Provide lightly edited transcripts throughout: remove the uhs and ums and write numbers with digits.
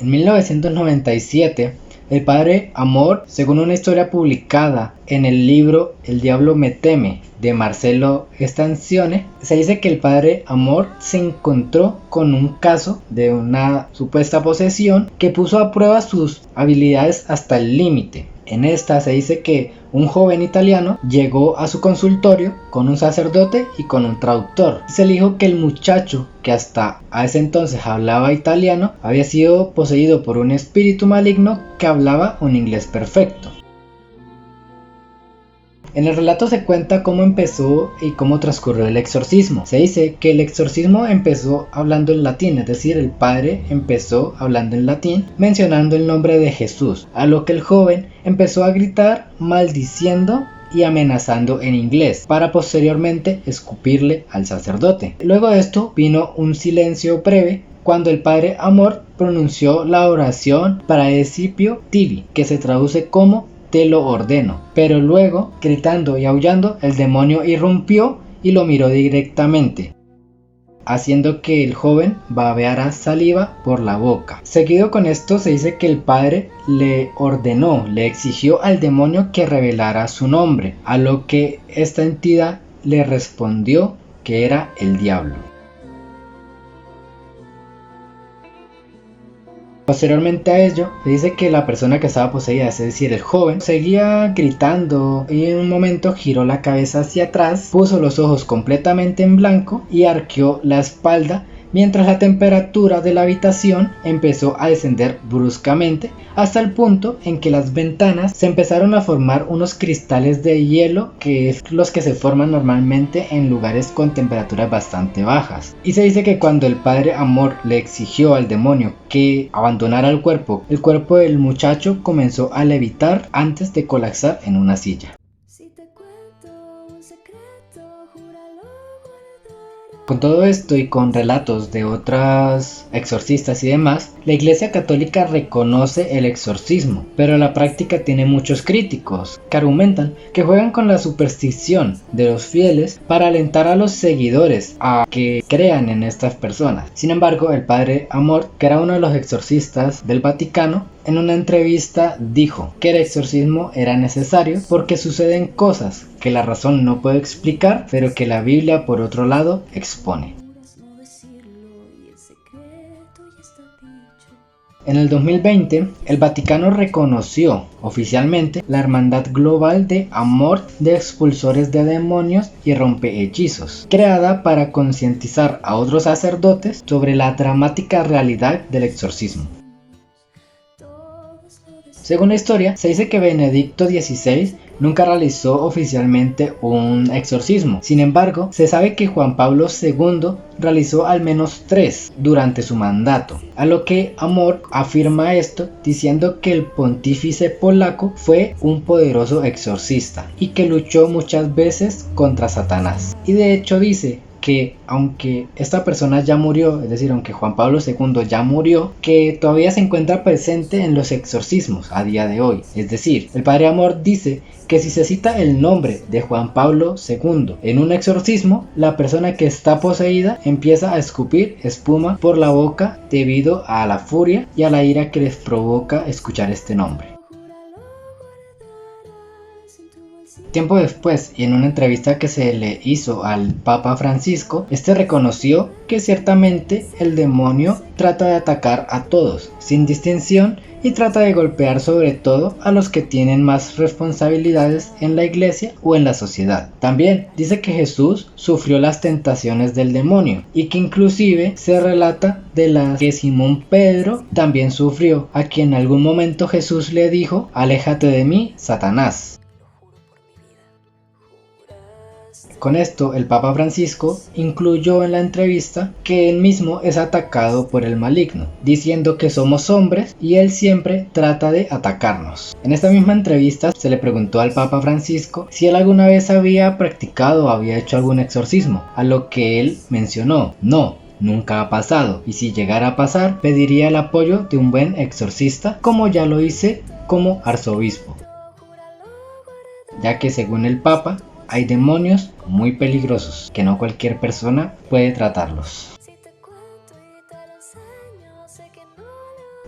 En 1997, el padre Amor, según una historia publicada en el libro El diablo me teme de Marcelo Estancione, se dice que el padre Amor se encontró con un caso de una supuesta posesión que puso a prueba sus habilidades hasta el límite. En esta se dice que un joven italiano llegó a su consultorio con un sacerdote y con un traductor. Se le dijo que el muchacho, que hasta a ese entonces hablaba italiano, había sido poseído por un espíritu maligno que hablaba un inglés perfecto. En el relato se cuenta cómo empezó y cómo transcurrió el exorcismo. Se dice que el exorcismo empezó hablando en latín, es decir, el padre empezó hablando en latín, mencionando el nombre de Jesús, a lo que el joven empezó a gritar, maldiciendo y amenazando en inglés, para posteriormente escupirle al sacerdote. Luego de esto vino un silencio breve, cuando el padre Amor pronunció la oración Praesipio Tibi, que se traduce como te lo ordeno. Pero luego, gritando y aullando, el demonio irrumpió y lo miró directamente, haciendo que el joven babeara saliva por la boca. Seguido con esto se dice que el padre le ordenó, le exigió al demonio que revelara su nombre, a lo que esta entidad le respondió que era el diablo. Posteriormente a ello, se dice que la persona que estaba poseída, es decir, el joven, seguía gritando y en un momento giró la cabeza hacia atrás, puso los ojos completamente en blanco y arqueó la espalda, mientras la temperatura de la habitación empezó a descender bruscamente hasta el punto en que las ventanas se empezaron a formar unos cristales de hielo, que es los que se forman normalmente en lugares con temperaturas bastante bajas. Y se dice que cuando el padre Amor le exigió al demonio que abandonara el cuerpo del muchacho comenzó a levitar antes de colapsar en una silla. Con todo esto y con relatos de otras exorcistas y demás, la Iglesia Católica reconoce el exorcismo, pero la práctica tiene muchos críticos que argumentan que juegan con la superstición de los fieles para alentar a los seguidores a que crean en estas personas. Sin embargo, el padre Amor, que era uno de los exorcistas del Vaticano, en una entrevista dijo que el exorcismo era necesario porque suceden cosas que la razón no puede explicar, pero que la Biblia por otro lado expone. En el 2020, el Vaticano reconoció oficialmente la Hermandad Global de Amor de Expulsores de Demonios y Rompehechizos, creada para concientizar a otros sacerdotes sobre la dramática realidad del exorcismo. Según la historia, se dice que Benedicto XVI nunca realizó oficialmente un exorcismo. Sin embargo, se sabe que Juan Pablo II realizó al menos 3 durante su mandato, a lo que Amor afirma esto diciendo que el pontífice polaco fue un poderoso exorcista y que luchó muchas veces contra Satanás. Y de hecho dice que aunque esta persona ya murió, es decir, aunque Juan Pablo II ya murió, que todavía se encuentra presente en los exorcismos a día de hoy. Es decir, el padre Amor dice que si se cita el nombre de Juan Pablo II en un exorcismo, la persona que está poseída empieza a escupir espuma por la boca debido a la furia y a la ira que les provoca escuchar este nombre. Tiempo después, y en una entrevista que se le hizo al Papa Francisco, este reconoció que ciertamente el demonio trata de atacar a todos, sin distinción, y trata de golpear sobre todo a los que tienen más responsabilidades en la iglesia o en la sociedad. También dice que Jesús sufrió las tentaciones del demonio y que inclusive se relata de las que Simón Pedro también sufrió, a quien en algún momento Jesús le dijo: "Aléjate de mí, Satanás". Con esto, el Papa Francisco incluyó en la entrevista que él mismo es atacado por el maligno, diciendo que somos hombres y él siempre trata de atacarnos. En esta misma entrevista se le preguntó al Papa Francisco si él alguna vez había practicado o había hecho algún exorcismo, a lo que él mencionó: "No, nunca ha pasado, y si llegara a pasar, pediría el apoyo de un buen exorcista, como ya lo hice como arzobispo", ya que según el Papa, hay demonios muy peligrosos que no cualquier persona puede tratarlos.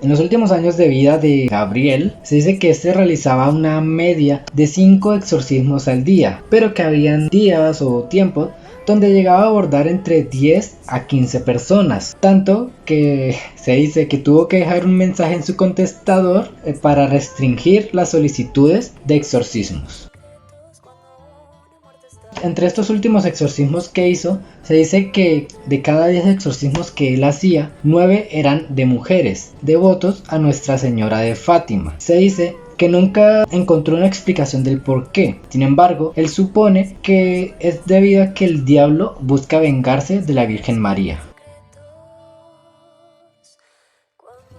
En los últimos años de vida de Gabriel, se dice que este realizaba una media de 5 exorcismos al día, pero que habían días o tiempos donde llegaba a abordar entre 10 a 15 personas, tanto que se dice que tuvo que dejar un mensaje en su contestador para restringir las solicitudes de exorcismos. Entre estos últimos exorcismos que hizo, se dice que de cada 10 exorcismos que él hacía, 9 eran de mujeres, devotos a Nuestra Señora de Fátima. Se dice que nunca encontró una explicación del por qué. Sin embargo, él supone que es debido a que el diablo busca vengarse de la Virgen María.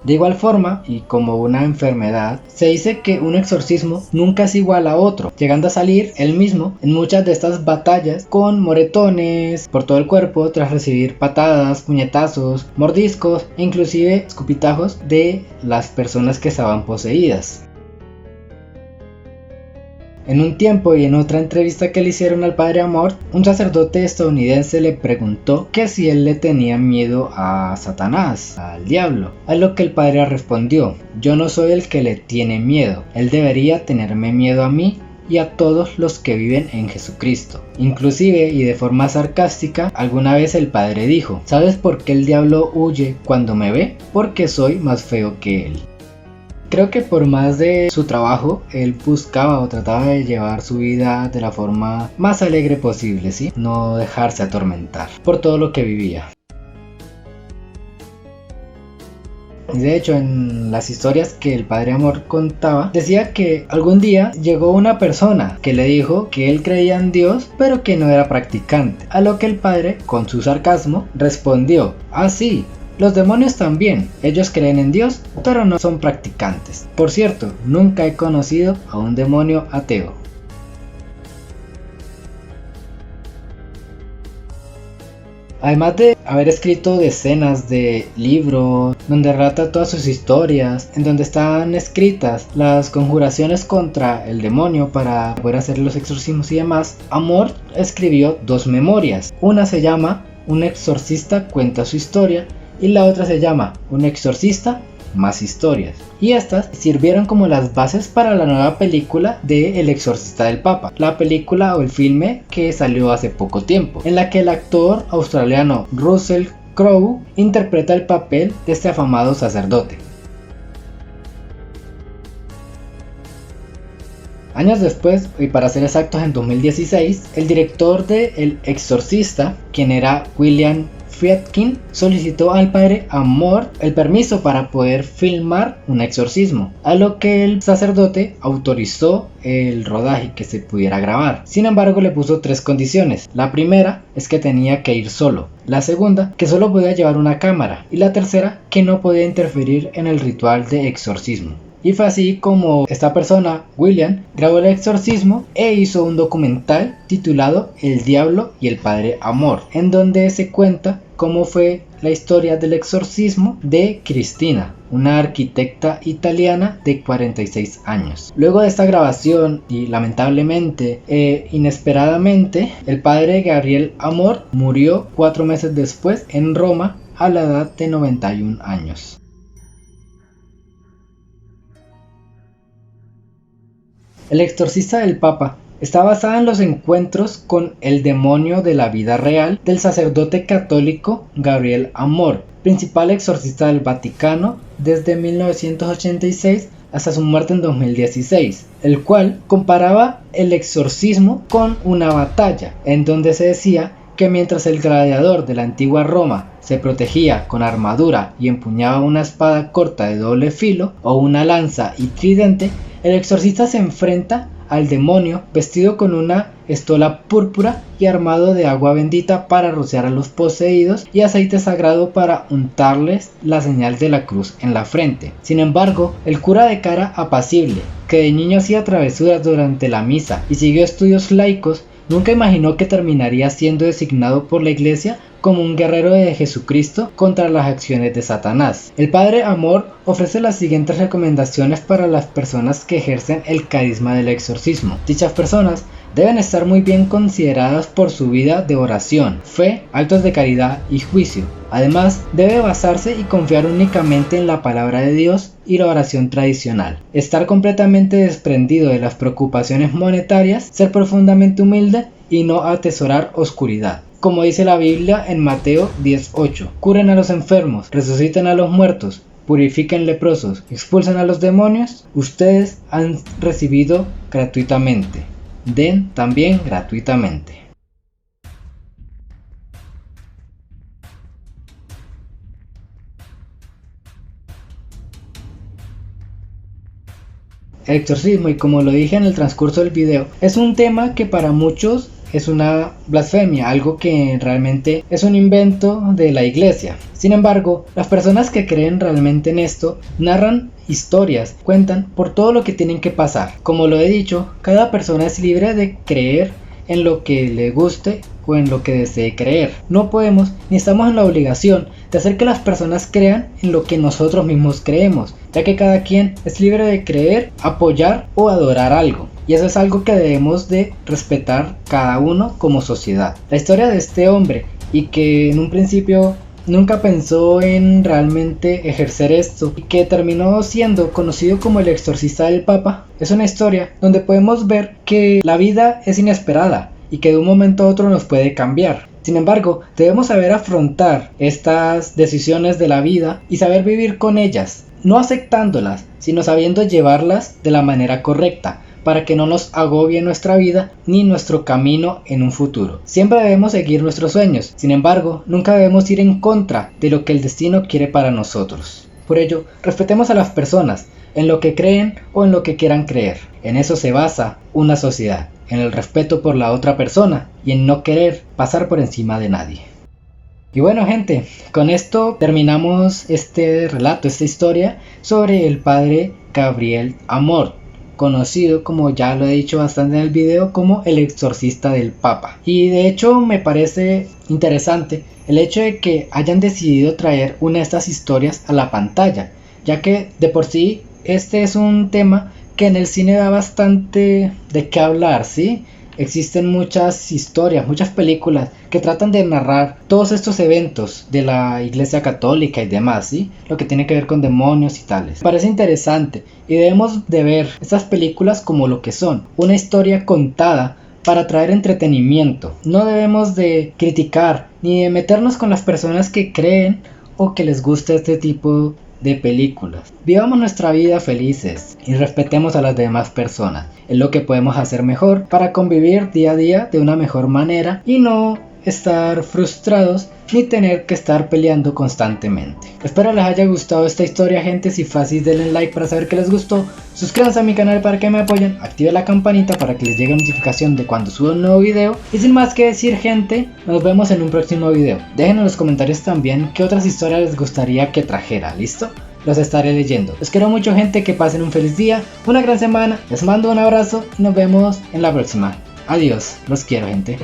De igual forma, y como una enfermedad, se dice que un exorcismo nunca es igual a otro, llegando a salir él mismo en muchas de estas batallas con moretones por todo el cuerpo tras recibir patadas, puñetazos, mordiscos e inclusive escupitajos de las personas que estaban poseídas. En un tiempo y en otra entrevista que le hicieron al padre Amor, un sacerdote estadounidense le preguntó que si él le tenía miedo a Satanás, al diablo, a lo que el padre respondió: yo no soy el que le tiene miedo, él debería tenerme miedo a mí y a todos los que viven en Jesucristo. Inclusive, y de forma sarcástica, alguna vez el padre dijo: ¿sabes por qué el diablo huye cuando me ve? Porque soy más feo que él. Creo que por más de su trabajo, él buscaba o trataba de llevar su vida de la forma más alegre posible, ¿sí? No dejarse atormentar por todo lo que vivía. Y de hecho, en las historias que el padre Amor contaba, decía que algún día llegó una persona que le dijo que él creía en Dios, pero que no era practicante. A lo que el padre, con su sarcasmo, respondió: ah, sí, los demonios también, ellos creen en Dios, pero no son practicantes. Por cierto, nunca he conocido a un demonio ateo. Además de haber escrito decenas de libros donde relata todas sus historias, en donde están escritas las conjuraciones contra el demonio para poder hacer los exorcismos y demás, Amor escribió 2 memorias. Una se llama Un exorcista cuenta su historia y la otra se llama Un exorcista más historias. Y estas sirvieron como las bases para la nueva película de El exorcista del Papa, la película o el filme que salió hace poco tiempo, en la que el actor australiano Russell Crowe interpreta el papel de este afamado sacerdote. Años después, y para ser exactos en 2016, el director de El exorcista, quien era William Friedkin, solicitó al padre Amor el permiso para poder filmar un exorcismo, a lo que el sacerdote autorizó el rodaje que se pudiera grabar. Sin embargo, le puso 3 condiciones. La primera es que tenía que ir solo, la segunda que solo podía llevar una cámara y la tercera que no podía interferir en el ritual de exorcismo. Y fue así como esta persona, William, grabó el exorcismo e hizo un documental titulado El Diablo y el Padre Amor, en donde se cuenta cómo fue la historia del exorcismo de Cristina, una arquitecta italiana de 46 años. Luego de esta grabación y lamentablemente inesperadamente, el padre Gabriel Amor murió 4 meses después en Roma a la edad de 91 años. El exorcista del Papa está basada en los encuentros con el demonio de la vida real del sacerdote católico Gabriel Amor, principal exorcista del Vaticano desde 1986 hasta su muerte en 2016, el cual comparaba el exorcismo con una batalla, en donde se decía que mientras el gladiador de la antigua Roma se protegía con armadura y empuñaba una espada corta de doble filo o una lanza y tridente, el exorcista se enfrenta al demonio vestido con una estola púrpura y armado de agua bendita para rociar a los poseídos y aceite sagrado para untarles la señal de la cruz en la frente. Sin embargo, el cura de cara apacible, que de niño hacía travesuras durante la misa y siguió estudios laicos, nunca imaginó que terminaría siendo designado por la iglesia como un guerrero de Jesucristo contra las acciones de Satanás. El Padre Amor ofrece las siguientes recomendaciones para las personas que ejercen el carisma del exorcismo. Dichas personas deben estar muy bien consideradas por su vida de oración, fe, actos de caridad y juicio. Además, debe basarse y confiar únicamente en la palabra de Dios y la oración tradicional. Estar completamente desprendido de las preocupaciones monetarias, ser profundamente humilde y no atesorar oscuridad. Como dice la Biblia en Mateo 10:8, curen a los enfermos, resuciten a los muertos, purifiquen leprosos, expulsen a los demonios, ustedes han recibido gratuitamente. Den también gratuitamente. El exorcismo, y como lo dije en el transcurso del video, es un tema que para muchos es una blasfemia, algo que realmente es un invento de la iglesia. Sin embargo, las personas que creen realmente en esto narran historias, cuentan por todo lo que tienen que pasar. Como lo he dicho, cada persona es libre de creer en lo que le guste o en lo que desee creer. No podemos ni estamos en la obligación de hacer que las personas crean en lo que nosotros mismos creemos, ya que cada quien es libre de creer, apoyar o adorar algo. Y eso es algo que debemos de respetar cada uno como sociedad. La historia de este hombre, y que en un principio nunca pensó en realmente ejercer esto y que terminó siendo conocido como el exorcista del Papa, es una historia donde podemos ver que la vida es inesperada y que de un momento a otro nos puede cambiar. Sin embargo, debemos saber afrontar estas decisiones de la vida y saber vivir con ellas, no aceptándolas, sino sabiendo llevarlas de la manera correcta, para que no nos agobie nuestra vida ni nuestro camino en un futuro. Siempre debemos seguir nuestros sueños, sin embargo, nunca debemos ir en contra de lo que el destino quiere para nosotros. Por ello, respetemos a las personas, en lo que creen o en lo que quieran creer. En eso se basa una sociedad, en el respeto por la otra persona y en no querer pasar por encima de nadie. Y bueno, gente, con esto terminamos este relato, esta historia sobre el padre Gabriel Amor, conocido, como ya lo he dicho bastante en el video, como el exorcista del Papa. Y de hecho me parece interesante el hecho de que hayan decidido traer una de estas historias a la pantalla, ya que de por sí este es un tema que en el cine da bastante de qué hablar, ¿sí? Existen muchas historias, muchas películas que tratan de narrar todos estos eventos de la iglesia católica y demás, ¿sí? Lo que tiene que ver con demonios y tales. Me parece interesante y debemos de ver estas películas como lo que son, una historia contada para traer entretenimiento. No debemos de criticar ni de meternos con las personas que creen o que les gusta este tipo de películas. Vivamos nuestra vida felices y respetemos a las demás personas. Es lo que podemos hacer mejor para convivir día a día de una mejor manera y no estar frustrados ni tener que estar peleando constantemente. Espero les haya gustado esta historia, gente. Si fue así, denle like para saber que les gustó, suscríbanse a mi canal para que me apoyen, active la campanita para que les llegue notificación de cuando suba un nuevo video, y sin más que decir, gente, nos vemos en un próximo video. Dejen en los comentarios también qué otras historias les gustaría que trajera, ¿listo? Los estaré leyendo. Los quiero mucho, gente, que pasen un feliz día, una gran semana, les mando un abrazo y nos vemos en la próxima. Adiós, los quiero, gente.